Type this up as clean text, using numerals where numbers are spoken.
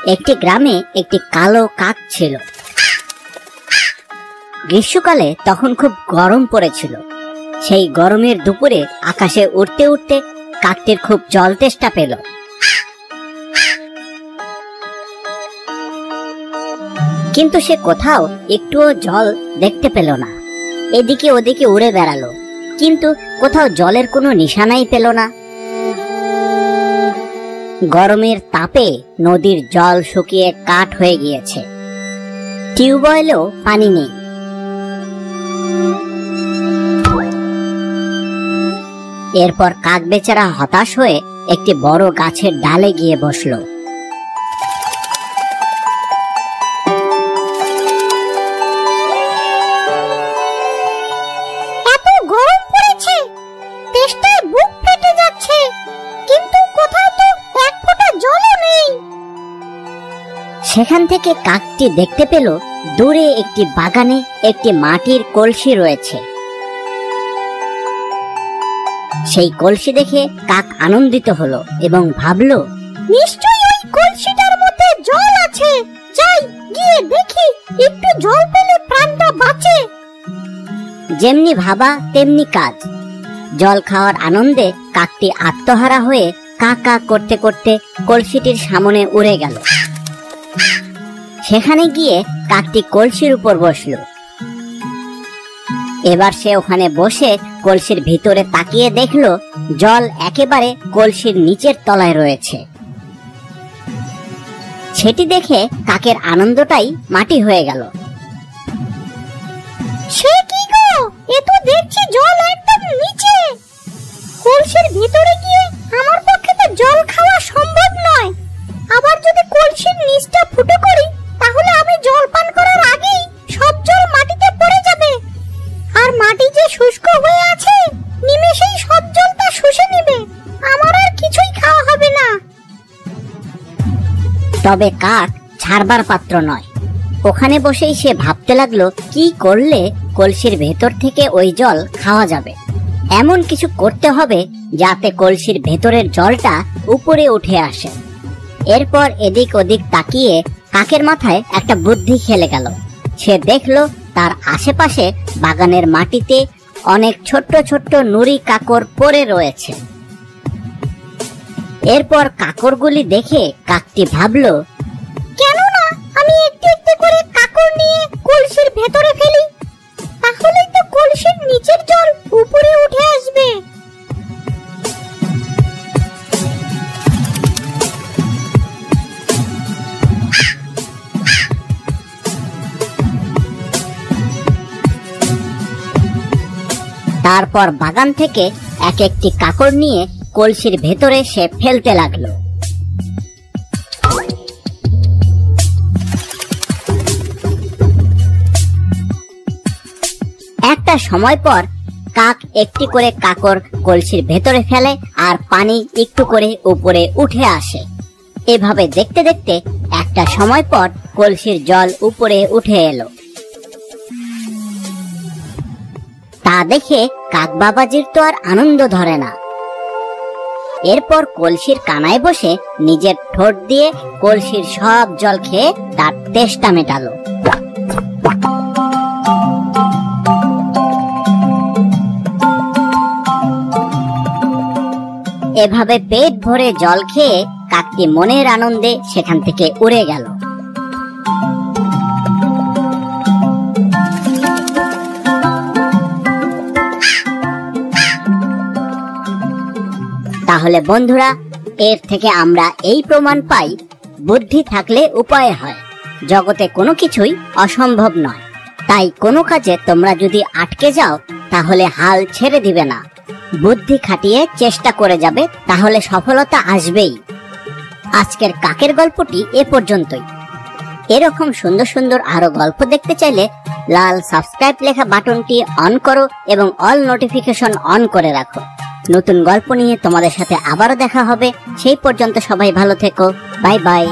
একটি গ্রামে একটি কালো কাক ছিল। গ্রীষ্মকালে তখন খুব গরম পড়েছিল। সেই গরমের দুপুরে আকাশে উড়তে উড়তে কাকটির খুব জল তেষ্টা পেল। কিন্তু সে কোথাও একটুও জল দেখতে পেল না। এদিকে ওদিকে উড়ে বেড়ালো, কিন্তু কোথাও জলের কোনো নিশানাই পেল না। গরমের তাপে নদীর জল শুকিয়ে কাঠ হয়ে গিয়েছে, টিউবওয়েলেও পানি নেই। এরপর কাক বেচারা হতাশ হয়ে একটি বড় গাছের ডালে গিয়ে বসলো। এত গরম পড়েছে, তেষ্টায় বুক ফেটে যাচ্ছে, কিন্তু কোথাও তো এক ফোঁটা জলও নেই। সেখান থেকে কাকটি দেখতে পেল দূরে একটি বাগানে একটি মাটির কলসি রয়েছে। সেই কলসি দেখে কাক আনন্দিত হলো এবং ভাবলো, নিশ্চয়ই ওই কলসিটার মধ্যে জল আছে, যাই গিয়ে দেখি, একটু জল পেলে প্রাণটা বাঁচে। যেমনি ভাবা তেমনি কাজ। জল খাওয়ার আনন্দে কাকটি আত্মহারা হয়ে কা কা করতে করতে কলসিটির সামনে উড়ে গেল। সেখানে গিয়ে কাকটি কলসির উপর বসলো। এবার সে ওখানে বসে কলসির ভিতরে তাকিয়ে দেখলো জল একেবারে কলসির নিচের তলায় রয়েছে। সেটি দেখে কাকের আনন্দটাই মাটি হয়ে গেল। সে কি গো, এ তো দেখছি জল একদম নিচে। কলসির ভিতরে গিয়ে আমার পক্ষে তো জল খাওয়া সম্ভব নয়। আবার যদি কলসির নিচটা ফুটো করি, তাহলে আমি জল পান করার আগেই সব জল মাটিতে পড়ে যাবে। আর মাটি যে শুষ্ক হয়ে আছে, নিমেষেই সব জলটা শুষে নেবে। আমার আর কিছুই খাওয়া হবে না। তবে কাক ছাড়বার পাত্র নয়। ওখানে বসেই সে ভাবতে লাগলো কি করলে কলসির ভেতর থেকে ওই জল খাওয়া যাবে। এমন কিছু করতে হবে যাতে কলসির ভেতরের জলটা উপরে উঠে আসে। এরপর এদিক ওদিক তাকিয়ে কাকের মাথায় একটা বুদ্ধি খেলে গেল। সে দেখলো তার আশেপাশে বাগানের মাটিতে অনেক ছোট্ট ছোট্ট নুড়ি কাকর পড়ে রয়েছে। এরপর কাকরগুলি দেখে কাকটি ভাবলো, কেন না আমি একটু একটু করে কাকর নিয়ে কলসির ভেতরে ফেলি, তাহলেই তো কলসির নিচের জল উপরে উঠে আসবে। তারপর বাগান থেকে এক একটি কাকর নিয়ে কলসির ভেতরে সে ফেলতে লাগলো। একটা সময় পর কাক একটি করে কাকর কলসির ভেতরে ফেলে আর পানি একটু করে উপরে উঠে আসে। এভাবে দেখতে দেখতে একটা সময় পর কলসির জল উপরে উঠে এলো। তা দেখে কাক বাবাজির তো আর আনন্দ ধরে না। এরপর কলসির কানায় বসে নিজের ঠোঁট দিয়ে কলসির সব জল খেয়ে তার তেষ্টা মেটালো। এভাবে পেট ভরে জল খেয়ে কাকটি মনের আনন্দে সেখান থেকে উড়ে গেল। তাহলে বন্ধুরা, এর থেকে আমরা এই প্রমাণ পাই, বুদ্ধি থাকলে উপায় হয়। জগতে কোনো কিছুই অসম্ভব নয়। তাই কোনো কাজে তোমরা যদি আটকে যাও, তাহলে হাল ছেড়ে দিবে না। বুদ্ধি খাটিয়ে চেষ্টা করে যাবে, তাহলে সফলতা আসবেই। আজকের কাকের গল্পটি এ পর্যন্তই। এরকম সুন্দর সুন্দর আরো গল্প দেখতে চাইলে লাল সাবস্ক্রাইব লেখা বাটনটি অন করো এবং অল নোটিফিকেশন অন করে রাখো। নতুন গল্প নিয়ে তোমাদের সাথে আবারও দেখা হবে। সেই পর্যন্ত সবাই ভালো থেকো। Bye bye.